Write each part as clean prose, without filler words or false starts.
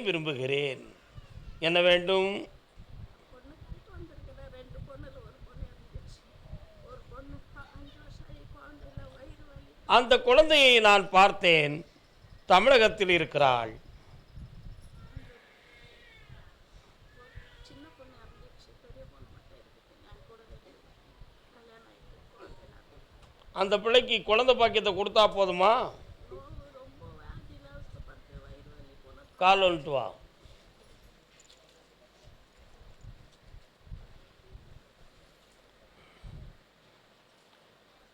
விரும்புகிறேன். என்ன வேண்டும்? அந்த குழந்தையை நான் பார்த்தேன். தமிழகத்தில் இருக்கிறாள். அந்த பிள்ளைக்கு குழந்தை பாக்கியத்தை கொடுத்தா போதுமா? கால் வந்துட்டு வா.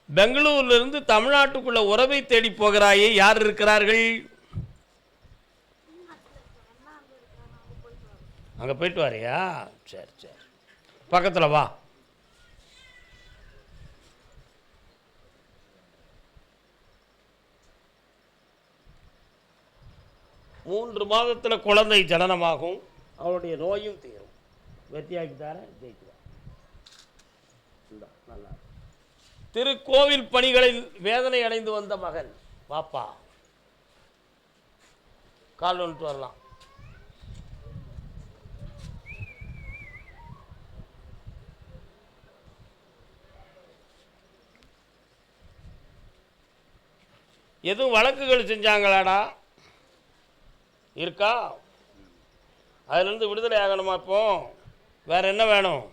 பெங்களூரிலிருந்து தமிழ்நாட்டுக்குள்ள உறவை தேடி போகிறாயே, யார் இருக்கிறார்கள்? அங்கே போயிட்டு வரையா? சரி சரி, பக்கத்தில் வா. மூன்று மாதத்தில் குழந்தை ஜனனமாகும். அவளுடைய நோயும் தீரும். வெற்றியாக்கி தரேன், ஜெயிக்குவான். நல்லா திருக்கோவில் பணிகளில் வேதனை அடைந்து வந்த மகன் பாப்பா, கால் வந்துட்டு வரலாம். எதுவும் வழக்குகள் செஞ்சாங்களாடா? இருக்கா? அதிலிருந்து விடுதலை ஆகணுமா? இப்போ வேற என்ன வேணும்?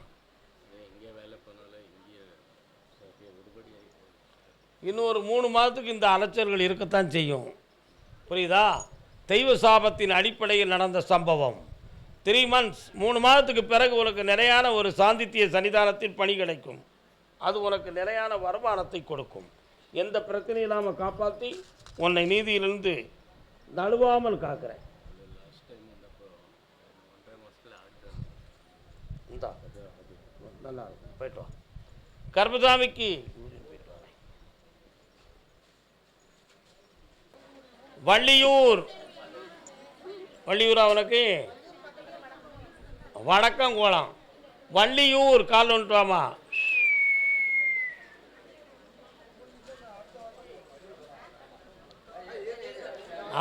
இன்னும் ஒரு 3 மாதத்துக்கு இந்த அலைச்சல்கள் இருக்கத்தான் செய்யும். புரியுதா? தெய்வ சாபத்தின் அடிப்படையில் நடந்த சம்பவம். 3 months, 3 மாதத்துக்கு பிறகு உனக்கு நிலையான ஒரு சாந்தித்திய சன்னிதானத்தில் பணி கிடைக்கும். அது உனக்கு நிலையான வருமானத்தை கொடுக்கும். எந்த பிரச்சனையும் இல்லாமல் காப்பாற்றி உன்னை நீதியிலிருந்து நழுவாமல் காக்கிறேன். நல்லா இருக்கும், போயிட்டு வா. கர்மசாமிக்கு வள்ளியூர். வள்ளியூரா உனக்கு? வடக்கம் கோலம். வள்ளியூர், கால் வந்துட்டு வாமா.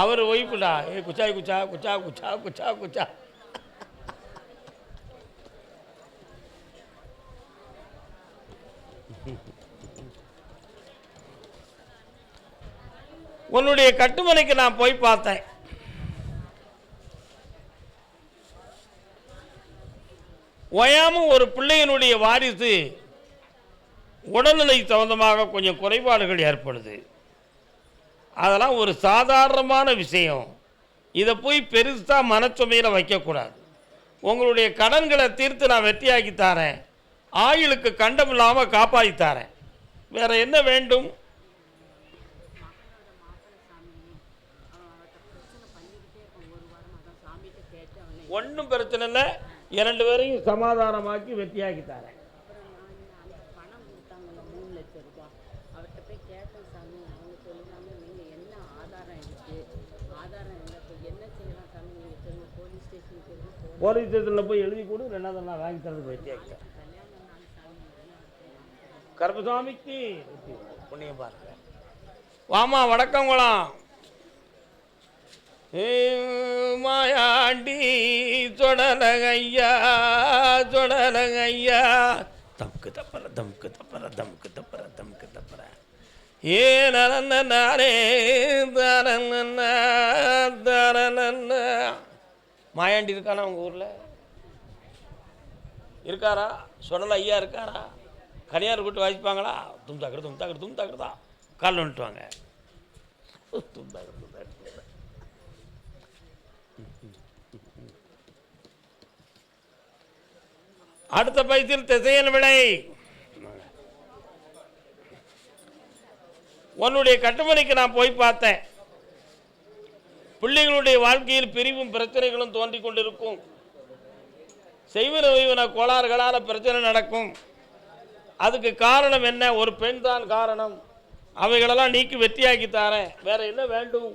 அவர் ஒய்ஃபுடா. ஏ குச்சா குச்சா குச்சா குச்சா குச்சா குச்சா. உன்னுடைய கட்டுமனைக்கு நான் போய் பார்த்தேன். ஓயாம ஒரு பிள்ளையினுடைய வாரிசு உடல்நிலை சம்பந்தமாக கொஞ்சம் குறைபாடுகள் ஏற்படுது. அதெல்லாம் ஒரு சாதாரணமான விஷயம். இதை போய் பெருசாக மனச்சுமையில் வைக்கக்கூடாது. உங்களுடைய கடன்களை தீர்த்து நான் வெற்றியாக்கி தரேன். ஆயுளுக்கு கண்டம் இல்லாமல் காப்பாற்றி தரேன். வேற என்ன வேண்டும்? ஒன்றும் பிரச்சனை இல்லை. 2 பேரையும் சமாதானமாக்கி வெற்றியாக்கி தரேன். போலீஸ் ஸ்டேஷனில் போய் எழுதி கொடு. 2வது நான் வாங்கி தரது வெற்றியாக்கி தரேன். கர்மசாமிக்கு புண்ணியம் பாருங்க. வாமா, வடக்கங்குளம். மாயாண்டி சொடலகையா சொடலகையா, தம்க்கு தப்பற தம்க்கு தப்பற தம்க்கு தப்பற தம்க்கு தப்பற. ஏ நரே தரன தரன. மாயாண்டி இருக்கானா உங்கள் ஊரில்? இருக்காரா? சொடல ஐயா இருக்காரா? கனியார் கூட்டு வாசிப்பாங்களா? தும்தாக்கடு தும்தாக்கடு தும்தாக்கடுதா. கால் வந்துட்டு வாங்க. தும்தாக்கடு தும்தாக்கடு. அடுத்த பைசில் திசையன் விளை. உன்னுடைய கட்டுமனைக்கு நான் போய் பார்த்தேன். பிள்ளைகளுடைய வாழ்க்கையில் பிரிவும் பிரச்சனைகளும் தோன்றிக் கொண்டிருக்கும். செய்வன வைவன கோளாறுகளால் பிரச்சனை நடக்கும். அதுக்கு காரணம் என்ன? ஒரு பெண் தான் காரணம். அவைகளெல்லாம் நீக்கி வெற்றியாக்கி தரேன். வேற என்ன வேண்டும்?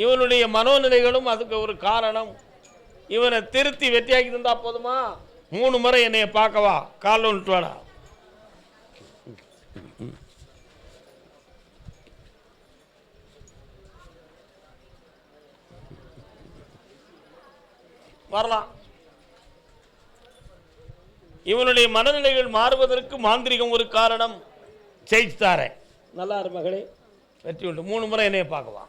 இவனுடைய மனோநிலைகளும் அதுக்கு ஒரு காரணம். இவனை திருத்தி வெற்றியாக்கி தந்தா போதுமா? 3 முறை என்னைய பார்க்கவா. கால் வந்துட்டு வாடா. வரலாம். இவனுடைய மனநிலைகள் மாறுவதற்கு மாந்திரிகம் ஒரு காரணம். ஜெயிச்சுத்தாரேன். நல்லா இரு மகளே, வெற்றி உண்டு. 3 முறை என்னைய பார்க்குவா.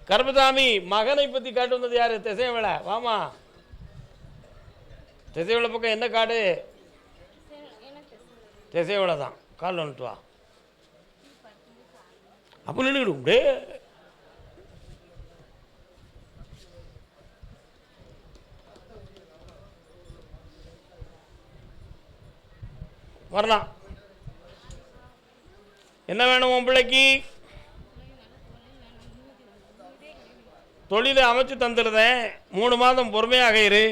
கருப்பசாமி மகனை பற்றி காட்டு வந்தது யார்? திசைவேளை. வாமா, திசைவேளை பக்கம் என்ன காடு? திசைவேளை தான். கால் வந்துட்டு வா. அப்போ நின்றுடும். டே வரலாம். என்ன வேணும் உன் பிள்ளைக்கு? தொழிலை அமைச்சு தந்துடுறேன். 3 மாதம் பொறுமையாக இரு.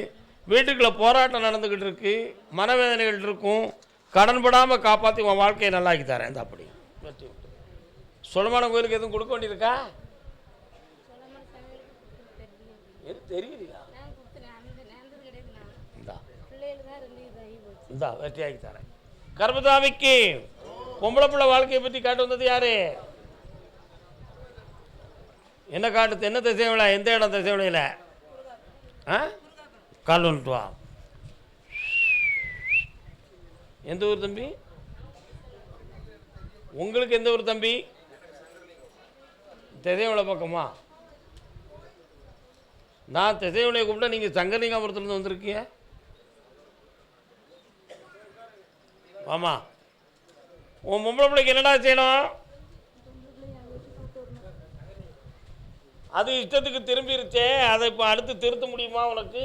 வீட்டுக்குள்ளே போராட்டம் நடந்துக்கிட்டு இருக்கு, மனவேதனைகள் இருக்கும். கடன்படாமல் காப்பாற்றி உன் வாழ்க்கையை நல்லாக்கி தரேன். இந்த அப்படி வெற்றி விட்டு. சொலமான கோயிலுக்கு எதுவும் கொடுக்க வேண்டியிருக்கா? எது தெரியலையா? இந்தா வெற்றியாக்கி தரேன். கர்மசாமிக்கு பொம்பளை பிள்ளை வாழ்க்கையை பற்றி காட்டு வந்தது யாரு? என்ன காட்டு? என்ன திசைவில? எந்த இடம் திசைவிலையில்? கால் வந்துட்டு வா. எந்த ஊர் தம்பி? உங்களுக்கு எந்த ஊர் தம்பி? திசைவிலை பக்கமா? நான் திசைவிலையை கூப்பிட்டா நீங்கள் சங்கரலிங்காபுரத்துலேருந்து வந்திருக்கீங்க. ஆமா, உன் பொம்பளை பிள்ளைக்கு என்னடா செய்யணும்? அது இஷ்டத்துக்கு திரும்பிருச்சே, அதை இப்போ அடுத்து திருத்த முடியுமா உனக்கு?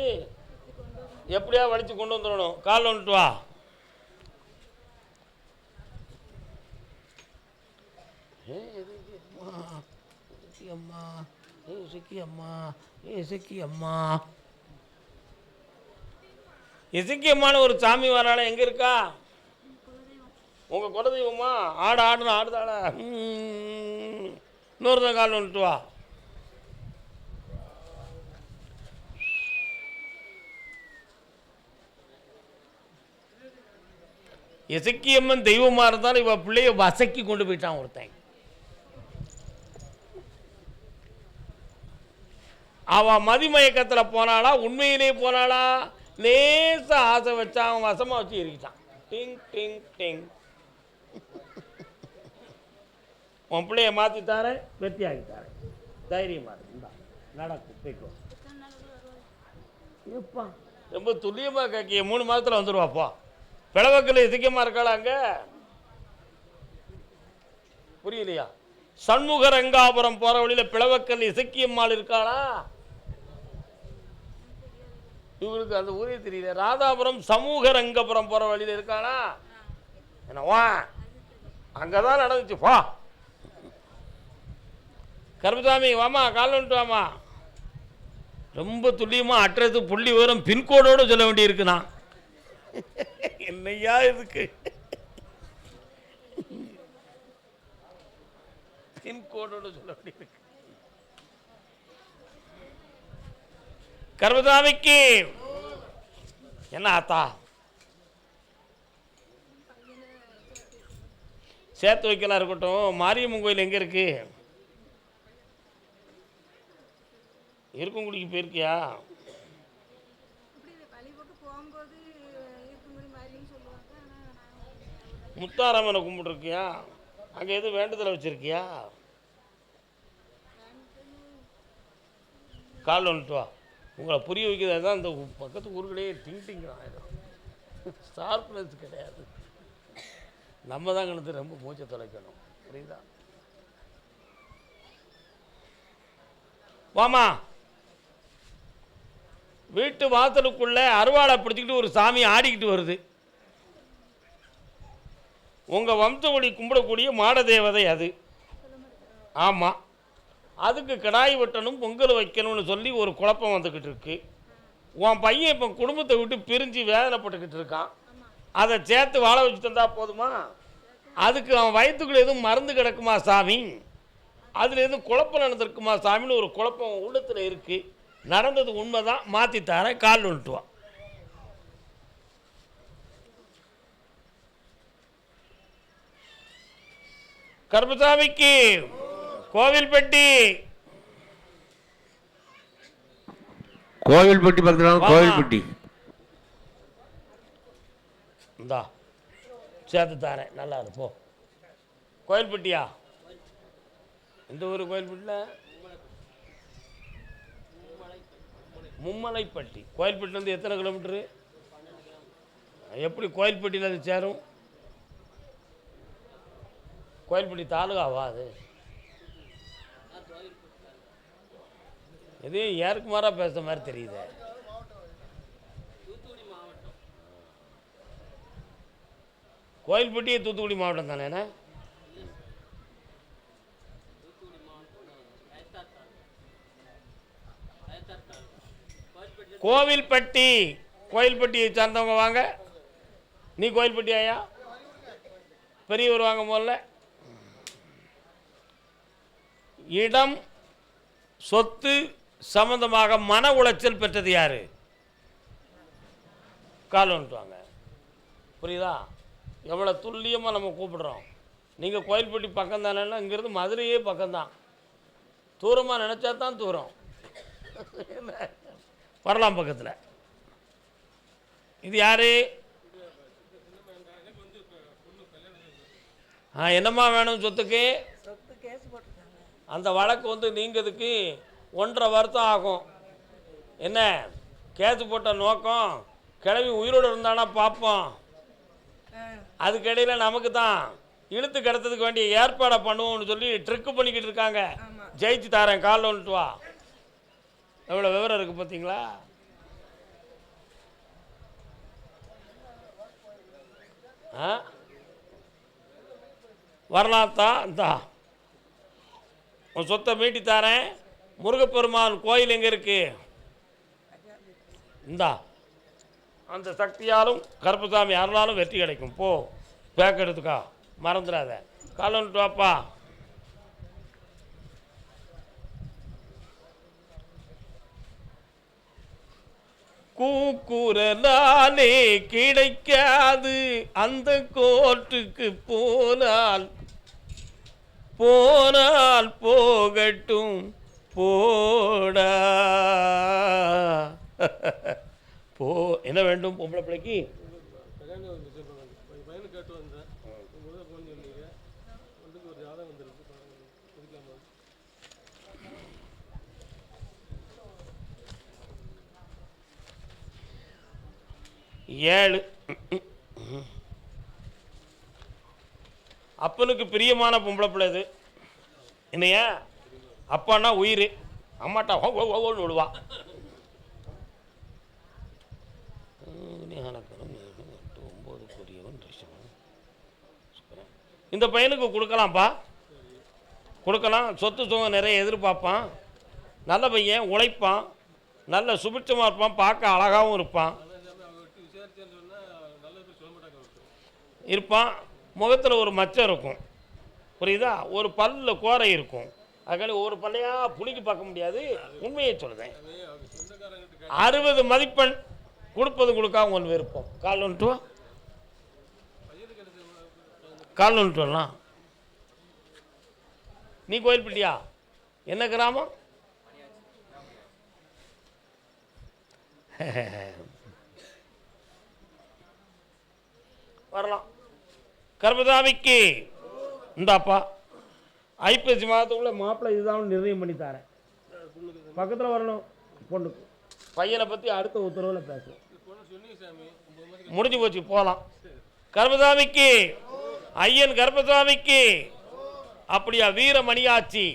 எப்படியா வலிச்சு கொண்டு வந்துடணும். கால் வந்துட்டு வா. அம்மா இசக்கி அம்மா, இசக்கி அம்மா, இசக்கி அம்மானு ஒரு சாமி வராள, எங்கே இருக்கா? உங்கள் குலதெய்வமா? ஆடு ஆடுன்னு ஆடுதாள. இன்னொருத்தன் கால் வந்துட்டு வா. இசக்கியம்மன் தெய்வமாக இருந்தாலும் இவ பிள்ளைய வசக்கி கொண்டு போயிட்டான் ஒருத்தன். அவன் மதிமயக்கத்தில் போனாளா, உண்மையிலே போனாளா? லேசாக ஆசை வச்சா அவன் வசமாக வச்சு எரிக்கிட்டான். டிங் டிங் டிங். உன் பிள்ளைய மாற்றித்தார, வெற்றி ஆகித்தாரேன். தைரியமாக இருந்தா நடக்கும். போய்க்கோ. எப்பா ரொம்ப துல்லியமாக கேட்கிய. 3 மாதத்தில் வந்துடுவாப்பா. பிளவக்கில் இசைக்கமாக இருக்காளா அங்கே? புரியலையா? சண்முக ரங்காபுரம் போகிற வழியில் பிளவக்கல் இசக்கியம்மாள் இருக்காளா? இவங்களுக்கு அந்த ஊரே தெரியல. ராதாபுரம் சமூக ரங்கபுரம் போகிற வழியில் இருக்காளா? என்னவா அங்கே தான் நடந்துச்சு. வா கருப்பசாமி, வாமா, கால் வந்துட்டு வாமா. ரொம்ப துல்லியமாக அட்ரஸ் புள்ளி விவரம் பின்கோடோடு சொல்ல வேண்டியிருக்குண்ணா. என்னையா இதுக்கு பின்கோடோடு சொல்ல வேண்டியிருக்கு. கருப்பசாமிக்கு என்ன ஆத்தா சேர்த்து வைக்கலாம் இருக்கட்டும். மாரியம்மன் கோயில் எங்கே இருக்கு? இருக்கங்குடிக்கு போயிருக்கியா? முத்தாராமனை கும்பிட்டுருக்கியா? அங்கே எதுவும் வேண்டுதலை வச்சுருக்கியா? கால் வந்துட்டு வா. உங்களை புரிய வைக்கிறது தான் இந்த பக்கத்து ஊர்களே டிங் டிங் ஆகிடும். ஷார்ப்னஸ் கிடையாது. நம்ம தான் கணத்து ரொம்ப மூச்சை தொலைக்கணும். புரியுதா? வாமா. வீட்டு வாசலுக்குள்ளே அருவாளை பிடிச்சிக்கிட்டு ஒரு சாமி ஆடிக்கிட்டு வருது. உங்கள் வம்சவழி கும்பிடக்கூடிய மாட தேவதை அது. ஆமாம், அதுக்கு கடாய் வெட்டணும், பொங்கல் வைக்கணும்னு சொல்லி ஒரு குழப்பம் வந்துக்கிட்டு இருக்கு. உன் பையன் இப்போ குடும்பத்தை விட்டு பிரிஞ்சு வேதனைப்பட்டுக்கிட்டு இருக்கான். அதை சேர்த்து வாழ வச்சு தந்தா போதுமா? அதுக்கு அவன் வயிற்றுக்குள்ள எதுவும் மருந்து கிடக்குமா சாமி? அதில் எதுவும் குழப்பம் நடந்திருக்குமா சாமின்னு ஒரு குழப்பம் உள்ளத்தில் இருக்குது. நடந்தது உண்மைதான், மாற்றித்தாரேன். கால் வந்துட்டுவான். கருப்பசாமிக்கு கோவில்பட்டி கோவில்பட்டி பக்கத்தில் கோவில்பட்டி. இந்தா சேர்த்து தாரேன், நல்லா இருப்போம். கோயில்பட்டியா? எந்த ஊர் கோயில்பட்டியில்? மும்மலைப்பட்டி. கோயில்பட்டிலேருந்து எத்தனை கிலோமீட்டரு? எப்படி கோயில்பட்டியில் அது சேரும்? கோயில்பட்டி தாலுகாவா அது? இது யாருக்கு மாறா பேசுகிற மாதிரி தெரியுது. கோயில்பட்டியே தூத்துக்குடி மாவட்டம் தானே? கோவில்பட்டி. கோயில்பட்டியை சார்ந்தவங்க வாங்க. நீ கோயில்பட்டி ஐயா? பெரியவர் வாங்க. முதல்ல இடம் சொத்து சம்பந்தமாக மன உளைச்சல் பெற்றது யாரு? கால் வந்துட்டு வாங்க. புரியுதா? எவ்வளோ துல்லியமாக நம்ம கூப்பிடுறோம். நீங்கள் கோயில்பட்டி பக்கம் தானேன்னா இங்கேருந்து மதுரையே பக்கம்தான். தூரமாக நினச்சா தான் தூரம். வரலாம் பக்கத்தில். இது யாரு? என்னம்மா வேணும் சொத்துக்கு? அந்த வழக்கு வந்து நீங்கிறதுக்கு 1.5 வருஷம் ஆகும். என்ன கேஸு போட்ட நோக்கம்? கிளவி உயிரோடு இருந்தானா பார்ப்போம். அதுக்கிடையில் நமக்கு தான் இழுத்து கிடத்ததுக்கு வேண்டிய ஏற்பாடை பண்ணுவோம்னு சொல்லி ட்ரிக்கு பண்ணிக்கிட்டு இருக்காங்க. ஜெயிச்சு தாரேன், காலில் வந்துட்டு வா. எவ்வளோ விவரம் இருக்குது பார்த்தீங்களா? வரலாம் தான். இந்தா உன் சொத்தை மீட்டி தாரேன். முருகப்பெருமான் கோயில் எங்கே இருக்கு? இந்தா அந்த சக்தியாலும் கருப்பசாமி அருளாலும் வெற்றி கிடைக்கும். போ பேக் எடுத்துக்கா, மறந்துடாத. கால் வந்துட்டு வாப்பா. கூக்குரலாலே கிடைக்காது அந்த கோர்ட்டுக்கு போனால் போகட்டும் போடா. போ. என்ன வேண்டும் பொம்பளை பிள்ளைக்கு? ஏழு. அப்பனுக்கு பிரியமான பொம்பளை பிள்ளை இது. என்னையா அப்பான்னா உயிர், அம்மாட்டா ஓன்னு விடுவா. இந்த பையனுக்கு கொடுக்கலாம்ப்பா, கொடுக்கலாம். சொத்து சுகம் நிறைய எதிர்பார்ப்பான். நல்ல பையன், உழைப்பான், நல்ல சுபிட்சமாக இருப்பான், பார்க்க அழகாகவும் இருப்பான். முகத்தில் ஒரு மச்சம் இருக்கும். புரியுதா? ஒரு பல்லில் கோரை இருக்கும். அதுக்காண்டி ஒரு பல்லையாக புளிக்கு பார்க்க முடியாது. உண்மையை சொல்லுதேன். 60 மதிப்பெண். கொடுப்பது கொடுக்காம ஒன்று விருப்பம். கால் வந்துட்டு வா, கால் வந்துட்டு வரலாம். நீ கோயில்பட்டியா? என்ன கிராமம்? வரலாம். கர்மசாமிக்கு இந்தாப்பா ஐப்பசி மாதத்துக்குள்ள மாப்பிள்ளை இதுதான் நிர்ணயம் பண்ணி தரேன். பக்கத்தில் வரணும். பொண்ணுக்கு பையனை பற்றி அடுத்த உத்தரவில் பேசலாம். முடிஞ்சு போச்சு, போகலாம். கர்மசாமிக்கு ஐயன் கர்மசாமிக்கு. அப்படியா? வீரமணியாச்சி.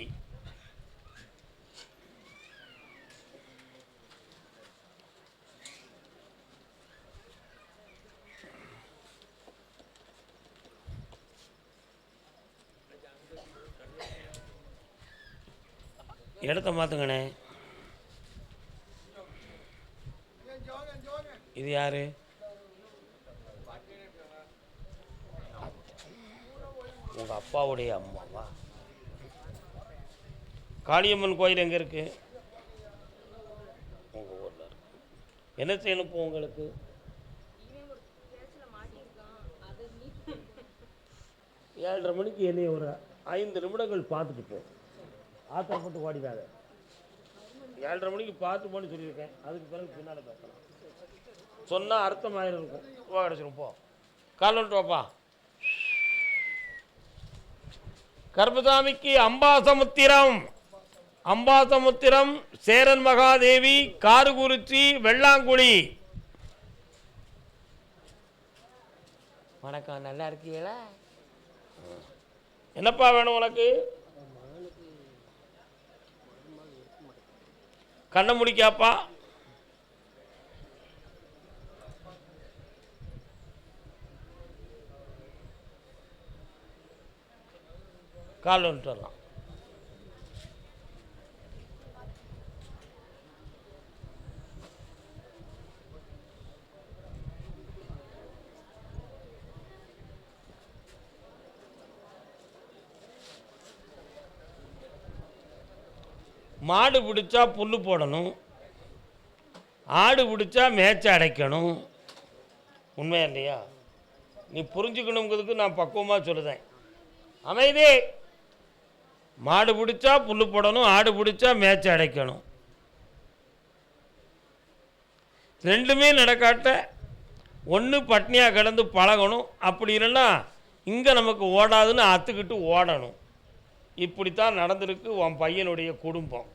இடத்த மாற்றுங்கண்ணே. இது யாரு? உங்கள் அப்பாவுடைய அம்மாவா? காளியம்மன் கோயில் எங்கே இருக்கு? உங்கள் ஊரில் இருக்கு. என்ன செய்யணும் இப்போ உங்களுக்கு? 7:30 மணிக்கு என்னைய ஒரு 5 நிமிடங்கள் பார்த்துட்டு போ. ஆத்திரப்பட்டு ஓடிடாத. 7:30 மணிக்கு பார்த்து போன்னு சொல்லியிருக்கேன். அதுக்கு பிறகு பின்னால் பேசலாம். சொன்னால் அர்த்தம் ஆயிரம் இருக்கும். ரூபா கிடச்சிரும் போ. கால் வந்துட்டு வாப்பா. கர்பசாமிக்கு அம்பாசமுத்திரம், அம்பாசமுத்திரம், சேரன் மகாதேவி, காரகுறிச்சி, வெள்ளாங்குழி. வணக்கம், நல்லா இருக்கீங்களா? என்னப்பா வேணும் உனக்கு? கண்ணை முடிக்காப்பா. கால் வந்துட்டு வரலாம். மாடு பிடிச்சா புல் போடணும், ஆடு பிடிச்சா மேய்ச்ச அடைக்கணும். உண்மையா இல்லையா? நீ புரிஞ்சுக்கணுங்கிறதுக்கு நான் பக்குவமாக சொல்லுதேன். அமைதி. மாடு பிடிச்சா புல் போடணும், ஆடு பிடிச்சா மேய்ச்ச அடைக்கணும். ரெண்டுமே நடக்காட்ட ஒன்று பட்னியாக கிடந்து பழகணும், அப்படி இல்லைன்னா இங்கே நமக்கு ஓடாதுன்னு அத்துக்கிட்டு ஓடணும். இப்படித்தான் நடந்திருக்கு உன் பையனுடைய குடும்பம்.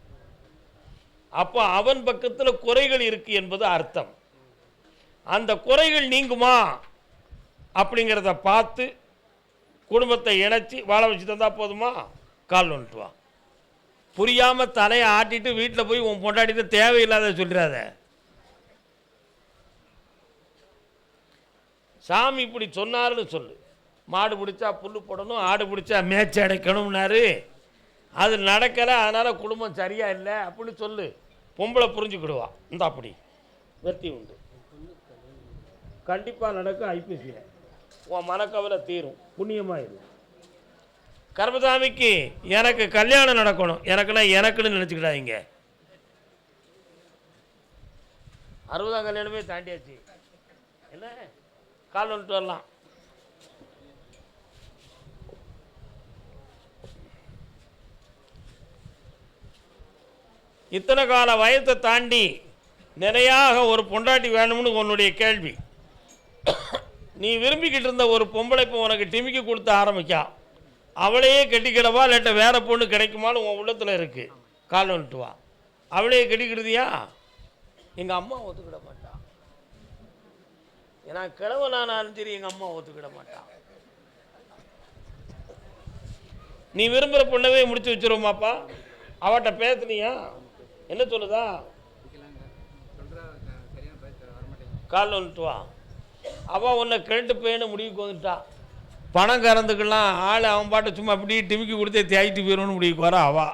அப்போ அவன் பக்கத்தில் குறைகள் இருக்கு என்பது அர்த்தம். அந்த குறைகள் நீங்குமா அப்படிங்கிறத பார்த்து குடும்பத்தை இணைச்சி வாழ வச்சு தந்தா போதுமா? கால் வந்துட்டு வா. புரியாமல் தலையை ஆட்டிட்டு வீட்டில் போய் உன் பொண்டாட்டிட்டு தேவையில்லாத சொல்லிடாத. சாமி இப்படி சொன்னாருன்னு சொல்லு. மாடு பிடிச்சா புல் போடணும், ஆடு பிடிச்சா மேய்ச்சி அடைக்கணும்னாரு. அது நடக்கலை, அதனால் குடும்பம் சரியாக இல்லை அப்படின்னு சொல்லு. பொம்பளை புரிஞ்சுக்கிடுவா. இந்த அப்படி வெற்றி உண்டு. கண்டிப்பாக நடக்கும். ஐபிசியில் உன் மனக்கவலை தீரும். புண்ணியமாக இருக்கும். கர்மசாமிக்கு எனக்கு கல்யாணம் நடக்கணும். எனக்குன்னு நினச்சிக்கிடாதீங்க. 60ஆம் கல்யாணமே தாண்டியாச்சு. என்ன கால் வந்துட்டு வரலாம். இத்தனை கால வயத்தை தாண்டி நிறையாக ஒரு பொண்டாட்டி வேணும்னு உன்னுடைய கேள்வி. நீ விரும்பிக்கிட்டு இருந்த ஒரு பொம்பளை இப்போ உனக்கு டிமிக்கி கொடுத்து ஆரம்பிக்கா. அவளையே கட்டிக்கிடவா இல்லாட்ட வேறு பொண்ணு கிடைக்குமான்னு உன் உள்ளத்தில் இருக்குது. கால் வந்துட்டு வா. அவளையே கட்டிக்கிடுதியா? எங்கள் அம்மா ஒத்துக்கிட மாட்டா. ஏன்னா கிழவனானாலும் சரி எங்கள் அம்மா ஒத்துக்கிட மாட்டான். நீ விரும்புகிற பொண்ணவே முடிச்சு வச்சுருவோமாப்பா? அவட்ட பேசுனியா? என்ன சொல்லுதா? கால் வந்துட்டு வா. அவள் உன்னை கிரெடிட் பேன்னு முடிவுக்கு வந்துட்டா. பணம் கறந்துக்கலாம் ஆள் அவன் பாட்டை சும்மா அப்படி டிமிக்கி கொடுத்தே தேய்ட்டு போயிடும்னு முடிவுக்கு வர அவா.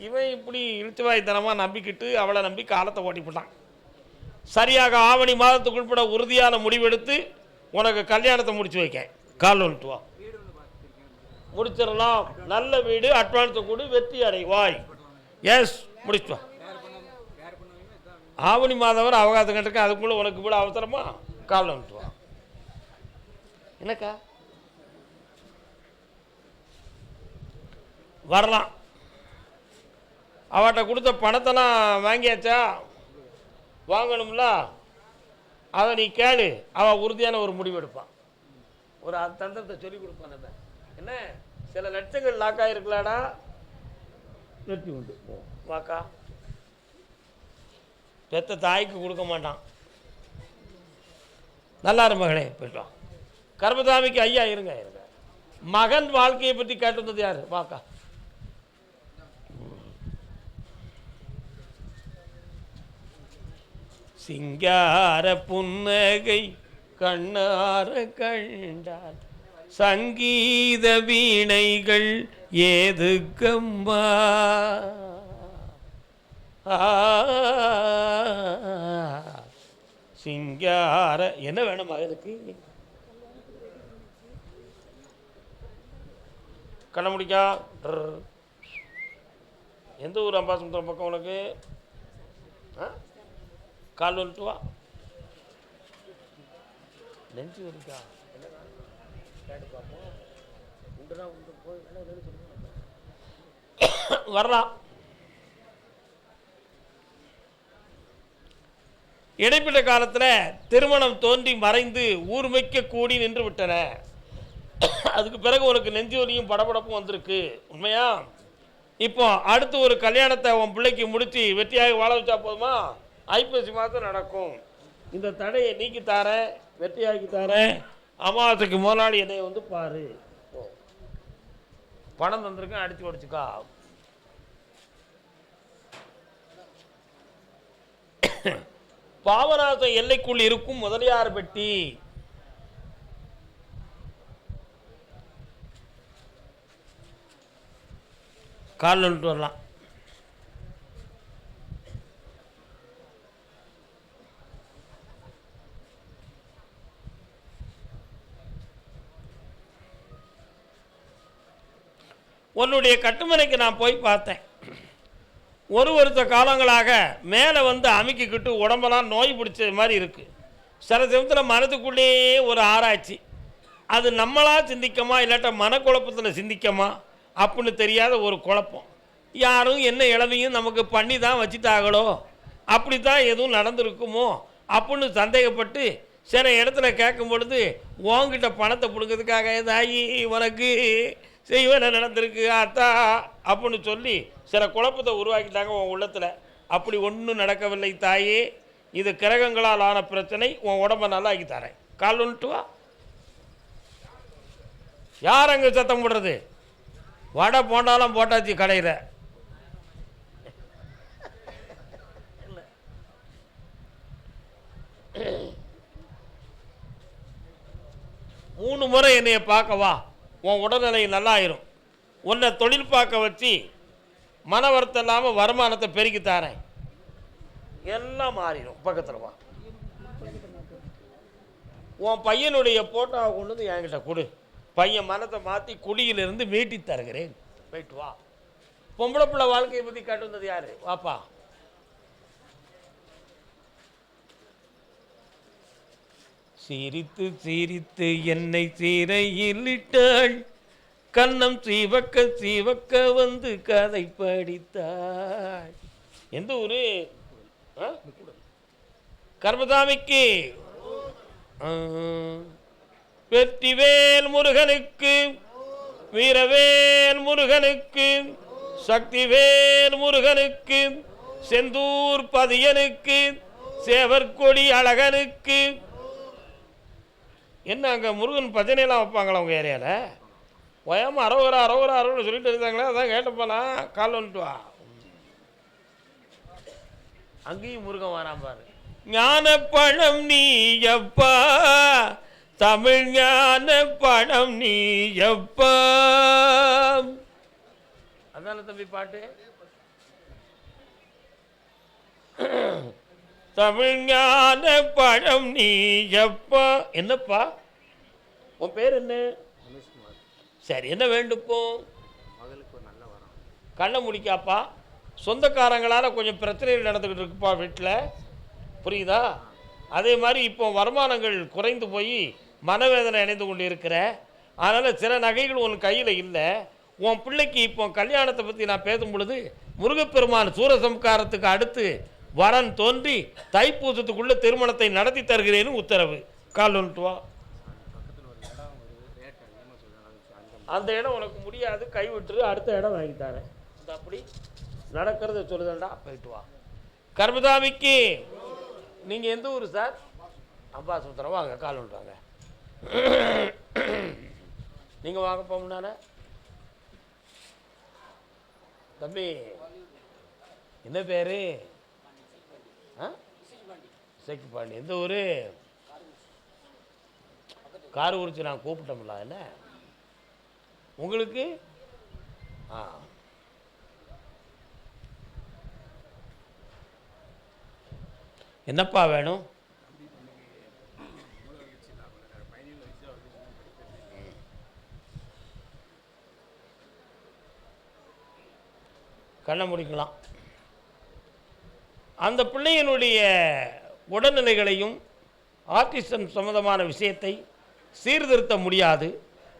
இவன் இப்படி இழுத்துவாய்த்தனமாக நம்பிக்கிட்டு அவளை நம்பி காலத்தை ஓட்டிவிட்டான். சரியாக ஆவணி மாதத்துக்குள்பட உறுதியான முடிவெடுத்து உனக்கு கல்யாணத்தை முடிச்சு வைக்க. கால் வந்துட்டு வா. முடிச்சிடலாம். நல்ல வீடு, அட்வான்ஸை கொடு, வெற்றி அடைவாய். எஸ், முடிச்சுட்டு வா. ஆவணி மாதம் வரை அவகாசம் கண்டிருக்கேன். அதுக்குள்ளே உனக்கு கூட அவசரமா? கால் வந்துட்டு வா. என்னக்கா வரலாம். அவட்ட கொடுத்த பணத்தெல்லாம் வாங்கியாச்சா? வாங்கணும்ல. அதை நீ கேளு. அவள் உறுதியான ஒரு முடிவு எடுப்பான். ஒரு தந்திரத்தை சொல்லி கொடுப்பான். நம்ம என்ன சில லட்சங்கள் லாக்காக இருக்கலாடா. வெற்றி உண்டு. வாக்கா. பெத்த தாய்க்கு கொடுக்க மாட்டான். நல்லாரு மகளே, போயிட்டு வா. கர்மசாமிக்கு ஐயா இருங்க. மகன் வாழ்க்கையை பற்றி கேட்டிருந்தது யாரு? வாக்கா. சிங்கார புன்னகை கண்ணார கண்டால் சங்கீத வீணைகள் ஏதுக்கம்மா. சிங்கார என்ன வேணும் மகனுக்கு? கண்ண முடிக்கா. எந்த ஊர் அம்பாசமுத்திரம் பக்கம் உனக்கு? கால் வந்துட்டு வா. நெஞ்சு வலிக்கா? வரலாம். இடைப்பட்ட காலத்தில் திருமணம் தோன்றி மறைந்து ஊர்மைக்க கூடி நின்று விட்டன. அதுக்கு பிறகு உனக்கு நெஞ்சு வலியும் படபடப்பும் வந்திருக்கு, உண்மையா? இப்போ அடுத்து ஒரு கல்யாணத்தை உன் பிள்ளைக்கு முடித்து வெற்றியாக வாழ வச்சா போதுமா? ஐப்பசி மாதம் நடக்கும். இந்த தடையை நீக்கி தாரேன், வெற்றியாக்கி தாரேன். அமாவாசைக்கு முன்னாடி என்னை வந்து பாரு. பணம் தந்திருக்கேன், அடித்து உடச்சுக்கா. பாவநாசம் எல்லைக்குள் இருக்கும் முதலியார் பெட்டி. கால் வந்துட்டு வரலாம். உன்னுடைய கட்டுமனைக்கு நான் போய் பார்த்தேன். ஒரு வருஷ காலங்களாக மேலே வந்து அமுக்கிக்கிட்டு உடம்பெல்லாம் நோய் பிடிச்சது மாதிரி இருக்குது. சில சமயத்தில் மனதுக்குள்ளேயே ஒரு ஆராய்ச்சி, அது நம்மளாக சிந்திக்கமா இல்லாட்ட மனக்குழப்பத்தில் சிந்திக்கமா அப்படின்னு தெரியாத ஒரு குழப்பம். யாரும் என்ன இளமையும் நமக்கு பண்ணி தான் வச்சுட்டாங்களோ, அப்படி தான் எதுவும் நடந்திருக்குமோ அப்படின்னு சந்தேகப்பட்டு சில இடத்துல கேட்கும் பொழுது உங்ககிட்ட பணத்தை பிடுங்கிறதுக்காக தாயி உனக்கு செய்வன நடந்திருக்கு அத்தா அப்படின்னு சொல்லி சில குழப்பத்தை உருவாக்கிட்டாங்க உன் உள்ளத்தில். அப்படி ஒன்றும் நடக்கவில்லை தாயே, இது கிரகங்களால் ஆன பிரச்சனை. உன் உடம்பை நல்லா ஆக்கி தரேன். கால் ஒன்றுட்டு வா. யார் அங்கே சத்தம் போடுறது? வடை போண்டாலும் போட்டாச்சு கடையில். 3 முறை என்னைய பார்க்க வா, உன் உடல்நிலை நல்லாயிரும். உன்னை தொழில் பார்க்க வச்சு மன வருத்தம் இல்லாமல் வருமானத்தை பெருக்கி தாரேன், எல்லாம் மாறிடும். பக்கத்தில் வா. உன் பையனுடைய போட்டோவை கொண்டு வந்து என்கிட்ட கொடு. பையன் மனத்தை மாற்றி குடியிலிருந்து மீட்டி தருகிறேன். போயிட்டு வா. பொம்பளை பிள்ளை வாழ்க்கையை பற்றி காட்டு வந்தது யாரு? வாப்பா. சிரித்து சிரித்து என்னை சிறையிலிட்டாள், கண்ணம் சீவக்க சீவக்க வந்து கதை படித்தாள். எந்த ஊரு? கர்மசாமிக்கு. வெற்றிவேல் முருகனுக்கு, வீரவேல் முருகனுக்கு, சக்திவேல் முருகனுக்கு, செந்தூர் பதியனுக்கு, சேவற்கொடி அழகனுக்கு. என்ன அங்கே முருகன் பஜனையெல்லாம் வைப்பாங்களா உங்கள் ஏரியாவில்? ஓயாமல் அரோகரா அரோகரா அரோகரா சொல்லிட்டு இருந்தாங்களே, அதான் கேட்டப்போனா. கால் வந்துட்டு வா. அங்கேயும் முருகன் வரான் பாரு. ஞான பழம் நீயப்பா, தமிழ் ஞான பழம் நீயப்பா. அதான தம்பி பாட்டு. தமிழ் ஞான பழம் நீயப்பா. என்னப்பா உன் பேர் என்ன? சரி, என்ன வேண்டுப்போ? கண்ணை முடிக்காப்பா. சொந்தக்காரங்களால் கொஞ்சம் பிரச்சனைகள் நடந்துக்கிட்டு இருக்குப்பா வீட்டில், புரியுதா? அதே மாதிரி இப்போ வருமானங்கள் குறைந்து போய் மனவேதனை அடைந்து கொண்டு இருக்கிற. அதனால் சில நகைகள் உன் கையில் இல்லை. உன் பிள்ளைக்கு இப்போ கல்யாணத்தை பற்றி நான் பேசும் பொழுது முருகப்பெருமான் சூரசம்காரத்துக்கு அடுத்து வரன் தோன்றி தைப்பூசத்துக்குள்ளே திருமணத்தை நடத்தி தருகிறேன்னு உத்தரவு. கால் வந்துட்டு வா. அந்த இடம் உனக்கு முடியாது, கைவிட்டுரு, அடுத்த இடம் வாங்கி தரேன். இந்த அப்படி நடக்கிறத சொல்லுதண்டா. போயிட்டு வா. கர்மசாமிக்கு. நீங்கள் எந்த ஊர் சார்? அம்பாசுத்திரம். வாங்க, கால் வந்துட்டாங்க. நீங்கள் வாங்க போமுன்னால. தம்பி என்ன பேர்? சேக்கிப்பாண்டி. எந்த ஊர்? கார் குறித்து நான் கூப்பிட்டோம்ல என்ன உங்களுக்கு? என்னப்பா வேணும்? கண்ணை முடிக்கலாம். அந்த பிள்ளையினுடைய உடல்நிலைகளையும் ஆர்டிசம் சம்பந்தமான விஷயத்தை சீர்திருத்த முடியாது.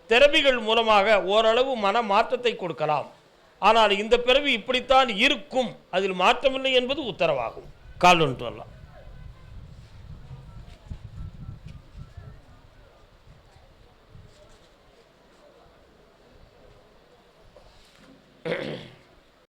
தெரபிகள் மூலமாக ஓரளவு மன மாற்றத்தை கொடுக்கலாம். ஆனால் இந்த பிறவி இப்படித்தான் இருக்கும், அதில் மாற்றமில்லை என்பது உத்தரவாகும். கால் ஒன்று வரலாம். வா